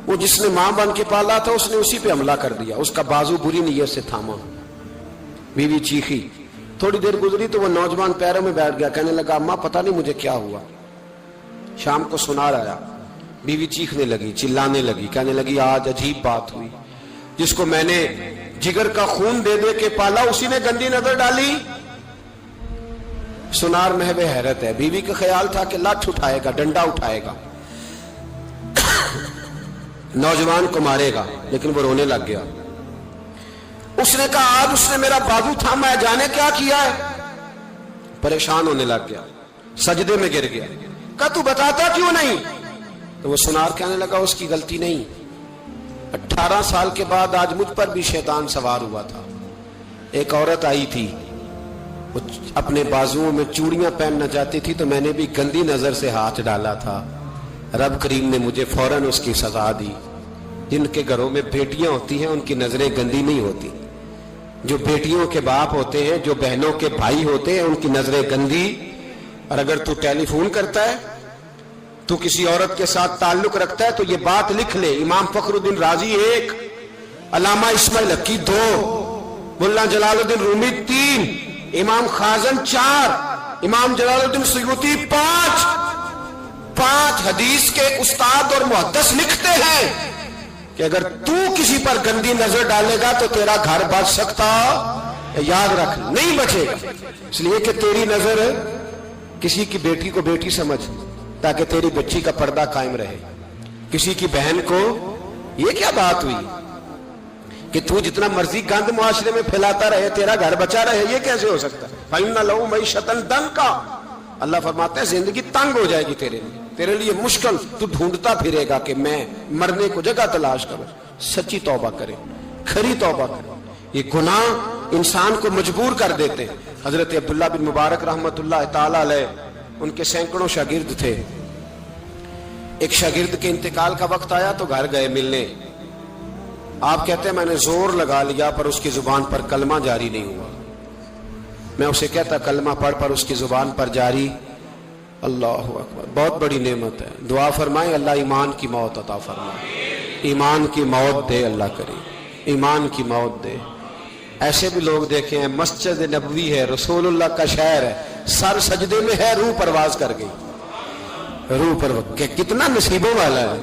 A: وہ جس نے ماں بن کے پالا تھا اس نے اسی پہ حملہ کر دیا، اس کا بازو بری نیت سے تھاما، بیوی چیخی۔ تھوڑی دیر گزری تو وہ نوجوان پیروں میں بیٹھ گیا، کہنے لگا اماں پتہ نہیں مجھے کیا ہوا۔ شام کو سنار آیا، بیوی چیخنے لگی، چلانے لگی، کہنے لگی آج عجیب بات ہوئی، جس کو میں نے جگر کا خون دے دے کے پالا اسی نے گندی نظر ڈالی۔ سنار محو حیرت ہے. بیوی کا خیال تھا کہ لاٹھ اٹھائے گا, ڈنڈا اٹھائے گا, نوجوان کو مارے گا, لیکن وہ رونے لگ گیا. اس نے کہا آج اس نے میرا بازو تھاما ہے, جانے کیا کیا ہے. پریشان ہونے لگ گیا, سجدے میں گر گیا. کہا تو بتاتا کیوں نہیں؟ تو وہ سنار کہنے لگا اس کی غلطی نہیں. 18 سال کے بعد آج مجھ پر بھی شیطان سوار ہوا تھا. ایک عورت آئی تھی, وہ اپنے بازوؤں میں چوڑیاں پہننا چاہتی تھی, تو میں نے بھی گندی نظر سے ہاتھ ڈالا تھا. رب کریم نے مجھے فوراً اس کی سزا دی. جن کے گھروں میں بیٹیاں ہوتی ہیں ان کی نظریں گندی نہیں ہوتی. جو بیٹیوں کے باپ ہوتے ہیں, جو بہنوں کے بھائی ہوتے ہیں, ان کی نظریں گندی. اور اگر تو ٹیلی فون کرتا ہے, تو کسی عورت کے ساتھ تعلق رکھتا ہے, تو یہ بات لکھ لے. امام فخر الدین رازی 1, علامہ اسماعیل حقی 2, ملا جلال الدین رومی 3, امام خازن 4, امام جلال الدین سیوطی 5 حدیث کے استاد اور محدث لکھتے ہیں کہ اگر تو کسی پر گندی نظر ڈالے گا تو تیرا گھر بچ سکتا, یاد رکھ نہیں بچے گا. اس لیے کہ تیری نظر کسی کی بیٹی کو بیٹی سمجھ, تاکہ تیری بچی کا پردہ قائم رہے. کسی کی بہن کو, یہ کیا بات ہوئی کہ تو جتنا مرضی گند معاشرے میں پھیلاتا رہے تیرا گھر بچا رہے, یہ کیسے ہو سکتا ہے؟ فَإِنَّ لَهُ مَعِيشَةً ضَنْكَ, اللہ فرماتے ہیں زندگی تنگ ہو جائے گی تیرے لیے مشکل. تو ڈھونڈتا پھرے گا کہ میں مرنے کو جگہ تلاش کروں. سچی توبہ کرے, کھری توبہ کرے. یہ گناہ انسان کو مجبور کر دیتے ہیں. حضرت عبداللہ بن مبارک رحمت اللہ تعالی علیہ, ان کے سینکڑوں شاگرد تھے. ایک شاگرد کے انتقال کا وقت آیا تو گھر گئے ملنے. آپ کہتے ہیں میں نے زور لگا لیا پر اس کی زبان پر کلمہ جاری نہیں ہوا. میں اسے کہتا کلمہ پڑھ پر اس کی زبان پر جاری. اللہ اکبر, بہت بڑی نعمت ہے. دعا فرمائیں اللہ ایمان کی موت عطا فرمائے, ایمان کی موت دے اللہ کریم, ایمان کی موت دے. ایسے بھی لوگ دیکھے ہیں, مسجد نبوی ہے, رسول اللہ کا شہر ہے, سر سجدے میں ہے, روح پرواز کر گئی. روح پر کتنا نصیبوں والا ہے,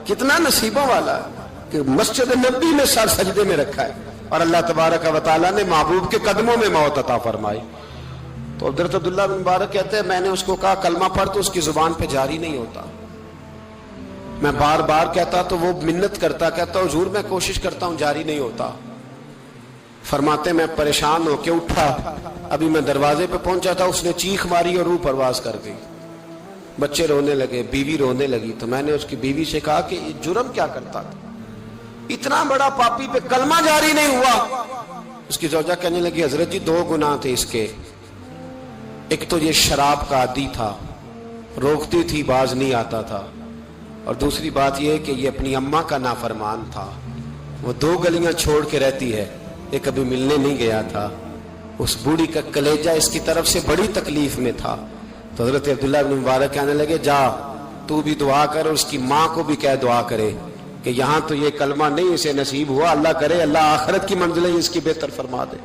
A: کتنا نصیبوں والا ہے کہ مسجد نبوی میں سر سجدے میں رکھا ہے, اور اللہ تبارک و تعالیٰ نے محبوب کے قدموں میں موت عطا فرمائی. تو حضرت عبداللہ بن مبارک کہتے ہیں میں نے اس کو کہا کلمہ پڑھ, تو اس کی زبان پہ جاری نہیں ہوتا. میں بار بار کہتا تو وہ منت کرتا, کہتا حضور میں کوشش کرتا ہوں جاری نہیں ہوتا. فرماتے میں پریشان ہو کے اٹھا, ابھی میں دروازے پہ پہنچا تھا, اس نے چیخ ماری اور روح پرواز کر گئی. بچے رونے لگے, بیوی رونے لگی. تو میں نے اس کی بیوی سے کہا کہ یہ جرم کیا کرتا تھا, اتنا بڑا پاپی پہ کلمہ جاری نہیں ہوا. اس کی زوجہ کہنے لگی حضرت جی 2 گناہ تھے اس کے. ایک تو یہ شراب کا عادی تھا, روکتی تھی باز نہیں آتا تھا, اور دوسری بات یہ کہ یہ اپنی اماں کا نافرمان تھا. وہ 2 گلیاں چھوڑ کے رہتی ہے, یہ کبھی ملنے نہیں گیا تھا. اس بوڑھی کا کلیجہ اس کی طرف سے بڑی تکلیف میں تھا. تو حضرت عبداللہ بن مبارک کہنے لگے جا تو بھی دعا کر, اور اس کی ماں کو بھی کہہ دعا کرے کہ یہاں تو یہ کلمہ نہیں اسے نصیب ہوا, اللہ کرے اللہ آخرت کی منزلیں اس کی بہتر فرما دے.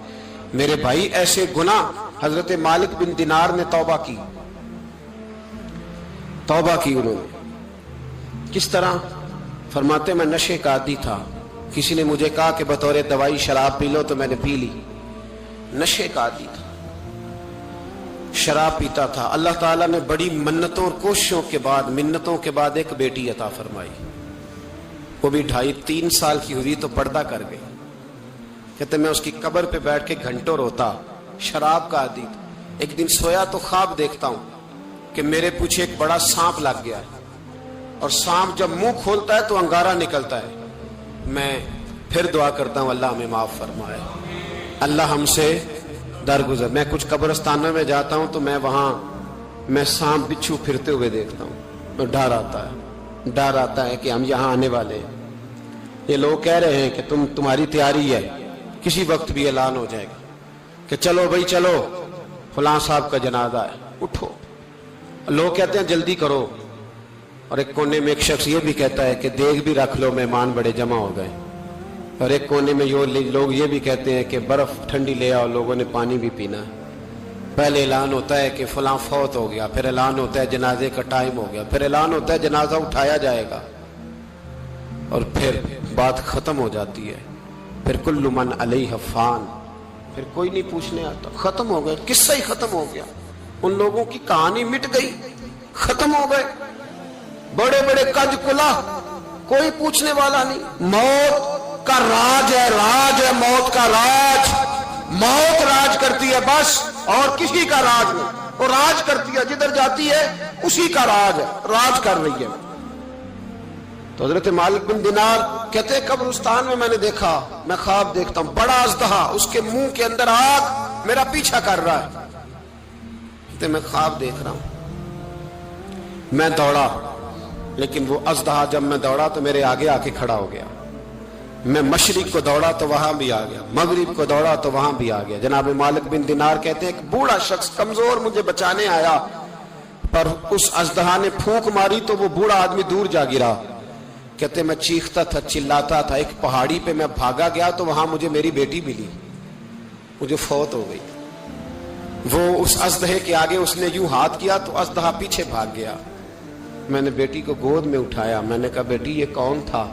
A: میرے بھائی ایسے گناہ, حضرت مالک بن دینار نے توبہ کی انہوں نے. کس طرح؟ فرماتے میں نشے کا عادی تھا, کسی نے مجھے کہا کہ بطور دوائی شراب پی لو, تو میں نے پی لی. نشے کا عادی تھا, شراب پیتا تھا. اللہ تعالیٰ نے بڑی منتوں اور کوششوں کے بعد, منتوں کے بعد ایک بیٹی عطا فرمائی. وہ بھی 2.5-3 سال کی ہوئی تو پردہ کر گئی. کہتے میں اس کی قبر پہ بیٹھ کے گھنٹوں روتا. شراب کا عادی تھا. ایک دن سویا تو خواب دیکھتا ہوں کہ میرے پیچھے ایک بڑا سانپ لگ گیا, اور سانپ جب منہ کھولتا ہے تو انگارہ نکلتا ہے. میں پھر دعا کرتا ہوں اللہ ہمیں معاف فرمائے, اللہ ہم سے درگزر. میں کچھ قبرستانوں میں جاتا ہوں تو میں وہاں سانپ بچھو پھرتے ہوئے دیکھتا ہوں, تو ڈر آتا ہے کہ ہم یہاں آنے والے ہیں. یہ لوگ کہہ رہے ہیں کہ تمہاری تیاری ہے, کسی وقت بھی اعلان ہو جائے گا کہ چلو بھائی چلو فلاں صاحب کا جنازہ ہے, اٹھو. لوگ کہتے ہیں جلدی کرو, اور ایک کونے میں ایک شخص یہ بھی کہتا ہے کہ دیگ بھی رکھ لو مہمان بڑے جمع ہو گئے. اور ایک کونے میں لوگ یہ بھی کہتے ہیں کہ برف ٹھنڈی لے آؤ, لوگوں نے پانی بھی پینا ہے. پہلے اعلان ہوتا ہے کہ فلاں فوت ہو گیا, پھر اعلان ہوتا ہے جنازے کا ٹائم ہو گیا, پھر اعلان ہوتا ہے جنازہ اٹھایا جائے گا, اور پھر بات ختم ہو جاتی ہے. پھر کل من علیہ فان, پھر کوئی نہیں پوچھنے آتا, ختم ہو گیا, قصہ ہی ختم ہو گیا. ان لوگوں کی کہانی مٹ گئی، ختم ہو گئے، بڑے بڑے کج کلا، کوئی پوچھنے والا نہیں۔ موت کا راج ہے، راج ہے موت کا راج، موت راج کرتی ہے بس، اور کسی کا راج نہیں۔ وہ راج کرتی ہے، جدھر جاتی ہے اسی کا راج ہے، راج کر رہی ہے۔ تو حضرت مالک بن دینار کہتے ہیں قبرستان میں میں نے دیکھا، میں خواب دیکھتا ہوں، بڑا اژدہا، اس کے منہ کے اندر آگ، میرا پیچھا کر رہا ہے۔ کہتے میں خواب دیکھ رہا ہوں، میں دوڑا، لیکن وہ اژدہا جب میں دوڑا تو میرے آگے آ کے کھڑا ہو گیا۔ میں مشرق کو دوڑا تو وہاں بھی آ گیا، مغرب کو دوڑا تو وہاں بھی آ گیا۔ جناب مالک بن دینار کہتے ہیں ایک بوڑھا شخص کمزور مجھے بچانے آیا، پر اس اژدہا نے پھونک ماری تو وہ بوڑھا آدمی دور جا گرا۔ کہتے میں چیختا تھا، چلاتا تھا، ایک پہاڑی پہ میں بھاگا گیا تو وہاں مجھے میری بیٹی ملی، مجھے فوت ہو گئی۔ وہ اس اژدہے کے آگے اس نے یوں ہاتھ کیا تو اژدہا پیچھے بھاگ گیا۔ میں نے بیٹی کو گود میں اٹھایا، میں نے کہا بیٹی یہ کون تھا؟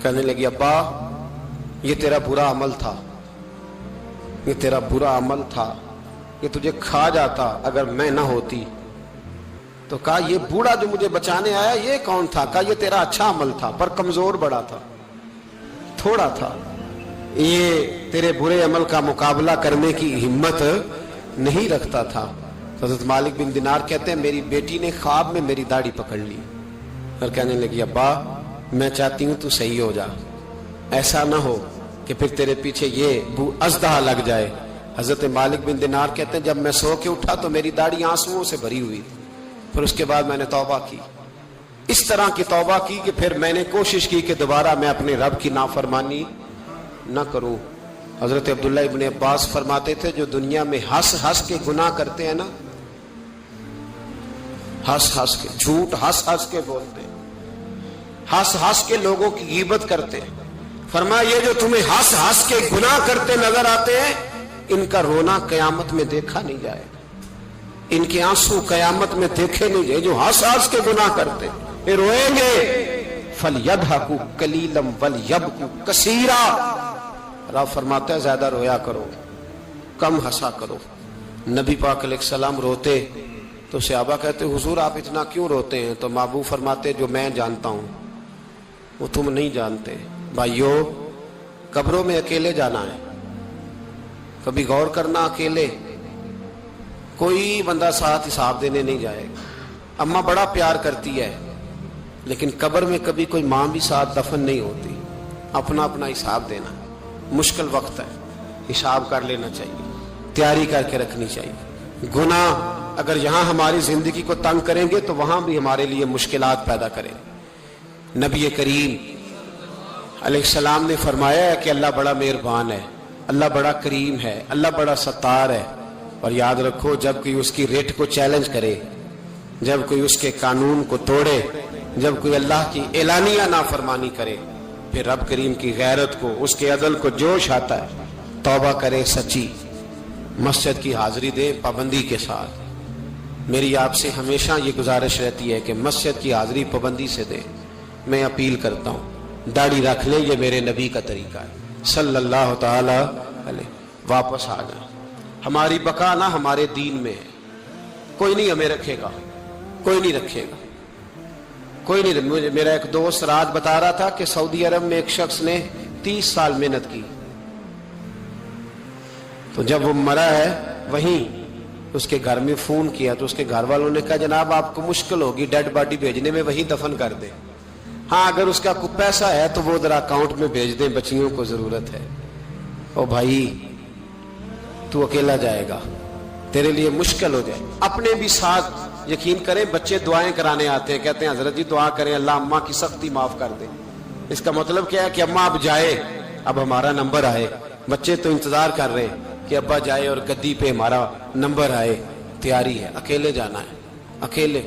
A: کہنے لگی ابا یہ تیرا برا عمل تھا، یہ تیرا برا عمل تھا، یہ تجھے کھا جاتا اگر میں نہ ہوتی۔ تو کہا یہ بوڑھا جو مجھے بچانے آیا یہ کون تھا؟ کہا یہ تیرا اچھا عمل تھا، پر کمزور بڑا تھا، تھوڑا تھا، یہ تیرے برے عمل کا مقابلہ کرنے کی ہمت نہیں رکھتا تھا۔ حضرت مالک بن دینار کہتے ہیں میری بیٹی نے خواب میں میری داڑھی پکڑ لی اور کہنے لگی ابا میں چاہتی ہوں تو صحیح ہو جا، ایسا نہ ہو کہ پھر تیرے پیچھے یہ اژدہا لگ جائے۔ حضرت مالک بن دینار کہتے ہیں جب میں سو کے اٹھا تو میری داڑھی آنسوؤں سے بھری ہوئی، پھر اس کے بعد میں نے توبہ کی، اس طرح کی توبہ کی کہ پھر میں نے کوشش کی کہ دوبارہ میں اپنے رب کی نافرمانی نہ کروں۔ حضرت عبداللہ ابن عباس فرماتے تھے جو دنیا میں ہنس ہنس کے گناہ کرتے ہیں نا، ہنس ہنس کے، جھوٹ ہنس ہنس کے بولتے ہیں، ہنس ہنس کے لوگوں کی غیبت کرتے ہیں، فرمایا یہ جو تمہیں ہنس ہنس کے گناہ کرتے نظر آتے ہیں ان کا رونا قیامت میں دیکھا نہیں جائے گا، ان کے آنسو قیامت میں دیکھے نہیں جائے۔ جو ہنس ہنس کے گناہ کرتے یہ روئیں گے، فَلْيَضْحَكُوا قَلِيلًا وَلْيَبْكُوا كَثِيرًا، رب فرماتا ہے زیادہ رویا کرو، کم ہنسا کرو۔ نبی پاک علیہ السلام روتے تو صحابہ کہتے حضور آپ اتنا کیوں روتے ہیں؟ تو محبوب فرماتے جو میں جانتا ہوں وہ تم نہیں جانتے۔ بھائیو قبروں میں اکیلے جانا ہے، کبھی غور کرنا، اکیلے، کوئی بندہ ساتھ حساب دینے نہیں جائے گا۔ اماں بڑا پیار کرتی ہے لیکن قبر میں کبھی کوئی ماں بھی ساتھ دفن نہیں ہوتی، اپنا اپنا حساب دینا، مشکل وقت ہے، حساب کر لینا چاہیے، تیاری کر کے رکھنی چاہیے۔ گناہ اگر یہاں ہماری زندگی کو تنگ کریں گے تو وہاں بھی ہمارے لیے مشکلات پیدا کریں گے۔ نبی کریم علیہ السلام نے فرمایا ہے کہ اللہ بڑا مہربان ہے، اللہ بڑا کریم ہے، اللہ بڑا ستار ہے، اور یاد رکھو جب کوئی اس کی ریٹ کو چیلنج کرے، جب کوئی اس کے قانون کو توڑے، جب کوئی اللہ کی اعلانیہ نافرمانی کرے، پھر رب کریم کی غیرت کو، اس کے عدل کو جوش آتا ہے، توبہ کرے سچی، مسجد کی حاضری دے پابندی کے ساتھ۔ میری آپ سے ہمیشہ یہ گزارش رہتی ہے کہ مسجد کی حاضری پابندی سے دیں۔ میں اپیل کرتا ہوں داڑھی رکھ لیں، یہ میرے نبی کا طریقہ ہے صلی اللہ تعالی علیہ۔ واپس آ جائیں، ہماری بقا نہ ہمارے دین میں ہے، کوئی نہیں ہمیں رکھے گا، کوئی نہیں رکھے گا، کوئی نہیں۔ میرا ایک دوست رات بتا رہا تھا کہ سعودی عرب میں ایک شخص نے 30 سال محنت کی، تو جب وہ مرا ہے وہیں اس کے گھر میں فون کیا تو اس کے گھر والوں نے کہا جناب آپ کو مشکل ہوگی ڈیڈ باڈی بھیجنے میں، وہیں دفن کر دیں، ہاں اگر اس کا کوئی پیسہ ہے تو وہ ذرا اکاؤنٹ میں بھیج دیں، بچیوں کو ضرورت ہے۔ او بھائی تو اکیلا جائے گا، تیرے لیے مشکل ہو جائے۔ اپنے بھی ساتھ یقین کریں، بچے دعائیں کرانے آتے ہیں، کہتے ہیں حضرت جی دعا کریں اللہ اماں کی سختی معاف کر دے۔ اس کا مطلب کیا ہے کہ اماں اب جائے، اب ہمارا نمبر آئے۔ بچے تو انتظار کر رہے ہیں کہ ابا جائے اور گدی پہ ہمارا نمبر آئے۔ تیاری ہے، اکیلے جانا ہے، اکیلے،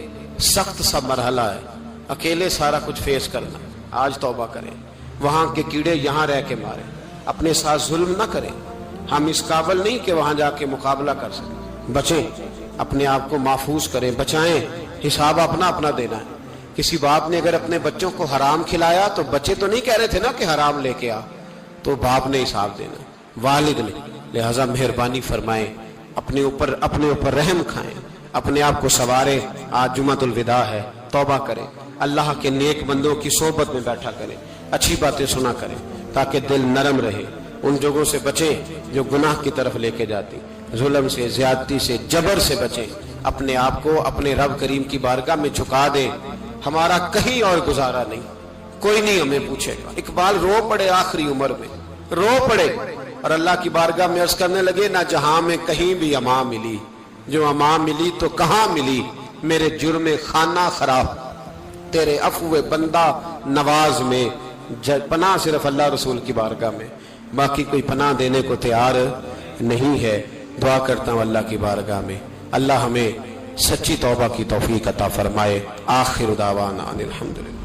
A: سخت سا مرحلہ ہے، اکیلے سارا کچھ فیس کرنا۔ آج توبہ کریں، وہاں کے کیڑے یہاں رہ کے ماریں، اپنے ساتھ ظلم نہ کریں۔ ہم اس قابل نہیں کہ وہاں جا کے مقابلہ کر سکیں، بچیں، اپنے آپ کو محفوظ کریں، بچائیں، حساب اپنا اپنا دینا ہے۔ کسی باپ نے اگر اپنے بچوں کو حرام کھلایا تو بچے تو نہیں کہہ رہے تھے نا کہ حرام لے کے آ، تو باپ نے حساب دینا، والد نے۔ لہذا مہربانی فرمائیں، اپنے اوپر رحم کھائیں، اپنے آپ کو سنواریں. آج جمعۃ الوداع ہے، توبہ کریں، اللہ کے نیک بندوں کی صحبت میں بیٹھا کریں، اچھی باتیں سنا کریں تاکہ دل نرم رہے. ان جگہوں سے بچیں جو گناہ کی طرف لے کے جاتی، ظلم سے، زیادتی سے، جبر سے بچیں. اپنے آپ کو اپنے رب کریم کی بارگاہ میں جھکا دیں. ہمارا کہیں اور گزارا نہیں، کوئی نہیں ہمیں پوچھے گا. اقبال رو پڑے آخری عمر میں، رو پڑے اور اللہ کی بارگاہ میں عرض کرنے لگے نہ جہاں میں کہیں بھی امان ملی، جو امان ملی تو کہاں ملی، میرے جرم خانہ خراب، تیرے عفو بندہ نواز میں. پناہ صرف اللہ رسول کی بارگاہ میں، باقی کوئی پناہ دینے کو تیار نہیں ہے. دعا کرتا ہوں اللہ کی بارگاہ میں اللہ ہمیں سچی توبہ کی توفیق عطا فرمائے. آخر دعوانا ان الحمدللہ.